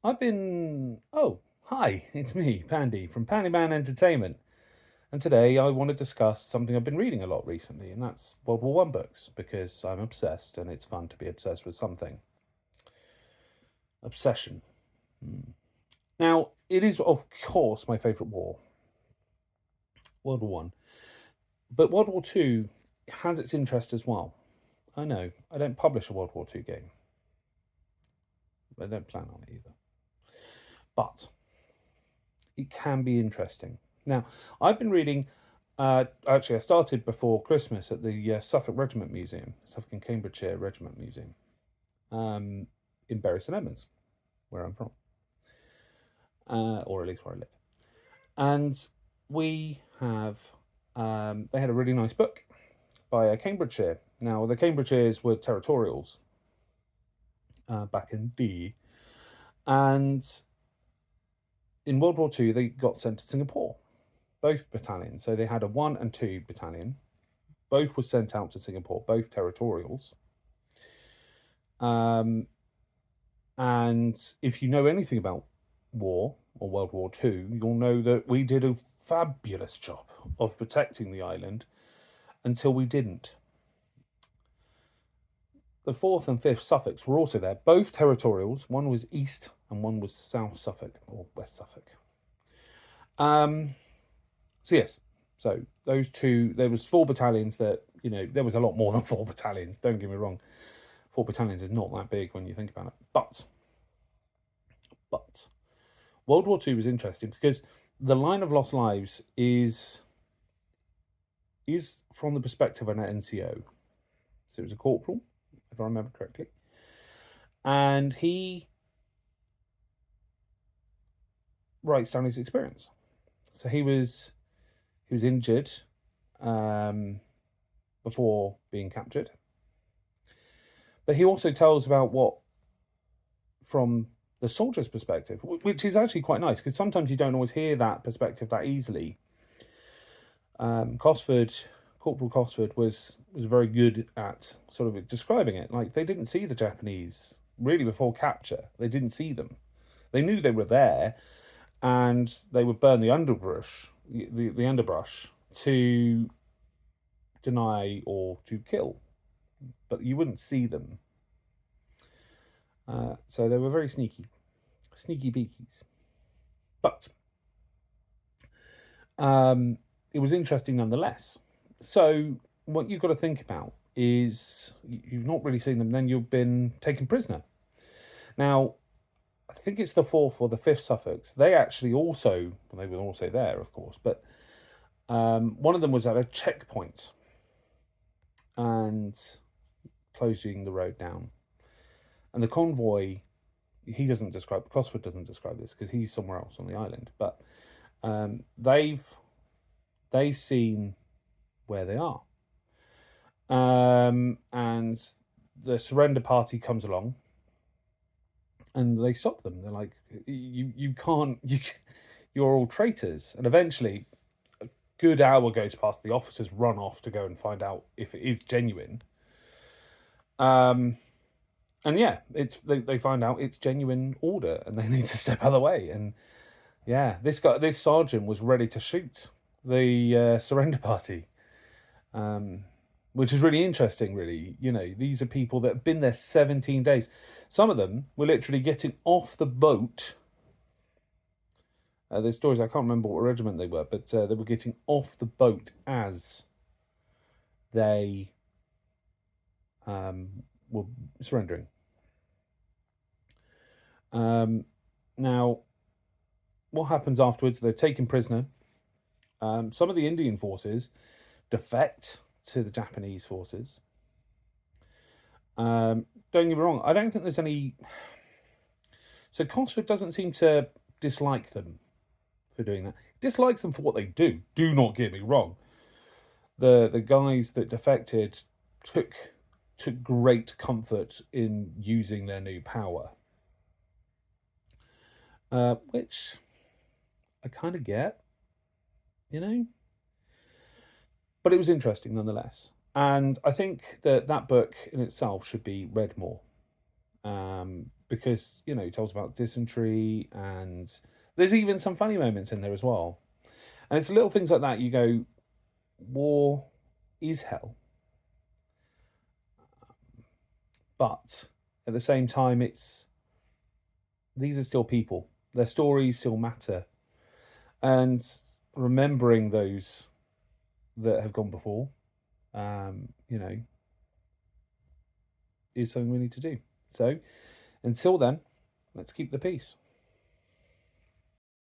Hi, it's me, Pandy, from Pandy Man Entertainment. And today I want to discuss something I've been reading a lot recently, and that's World War One books, because I'm obsessed and it's fun to be obsessed with something. Obsession. Now, it is, of course, my favourite war, World War One. But World War Two has its interest as well. I know, I don't publish a World War Two game. I don't plan on it either. But it can be interesting. Now, I've been reading. Actually, I started before Christmas at the Suffolk Regiment Museum, Suffolk and Cambridgeshire Regiment Museum, in Bury St Edmunds, where I'm from, or at least where I live. And we have. They had a really nice book by Cambridgeshire. Now, the Cambridgeshires were territorials back in D, and in World War Two, they got sent to Singapore, both battalions. So they had a 1 and 2 battalion. Both were sent out to Singapore, both territorials. And if you know anything about war or World War Two, you'll know that we did a fabulous job of protecting the island until we didn't. The 4th and 5th Suffolks were also there, both territorials. One was East and one was South Suffolk or West Suffolk. So yes, so those two, there was 4 battalions that, there was a lot more than 4 battalions, don't get me wrong. 4 battalions is not that big when you think about it. But World War Two was interesting because the line of lost lives is from the perspective of an NCO. So it was a corporal, if I remember correctly. And he writes down his experience. So he was injured before being captured. But he also tells about what, from the soldier's perspective, which is actually quite nice, because sometimes you don't always hear that perspective that easily. Corporal Cosford was very good at sort of describing it. Like, they didn't see the Japanese really before capture. They didn't see them. They knew they were there, and they would burn the underbrush, the underbrush, to deny or to kill, but you wouldn't see them. So they were very sneaky beakies. But it was interesting nonetheless. So what you've got to think about is you've not really seen them, then you've been taken prisoner. Now, I think it's the 4th or the 5th Suffolks. They actually also, well, they were also there, of course, but one of them was at a checkpoint and closing the road down. And the convoy, he doesn't describe, Cosford doesn't describe this because he's somewhere else on the island, but they've seen where they are. And the surrender party comes along and they stop them. They're like, you can't, you're all traitors. And eventually a good hour goes past, the officers run off to go and find out if it is genuine. And yeah, they find out it's genuine order and they need to step out of the way. And yeah, this sergeant was ready to shoot the surrender party, which is really interesting, really. These are people that have been there 17 days. Some of them were literally getting off the boat. There's stories, I can't remember what regiment they were, but they were getting off the boat as they were surrendering. Now, what happens afterwards? They're taken prisoner. Some of the Indian forces defect to the Japanese forces. Don't get me wrong, I don't think there's any. So Cosford doesn't seem to dislike them for doing that. He dislikes them for what they do. Do not get me wrong. The guys that defected took great comfort in using their new power, which I kind of get, But it was interesting nonetheless. And I think that book in itself should be read more, because, you know, he tells about dysentery, and there's even some funny moments in there as well. And it's little things like that. You go, war is hell, but at the same time, these are still people. Their stories still matter, and remembering those that have gone before, you know, is something we need to do. So until then, let's keep the peace.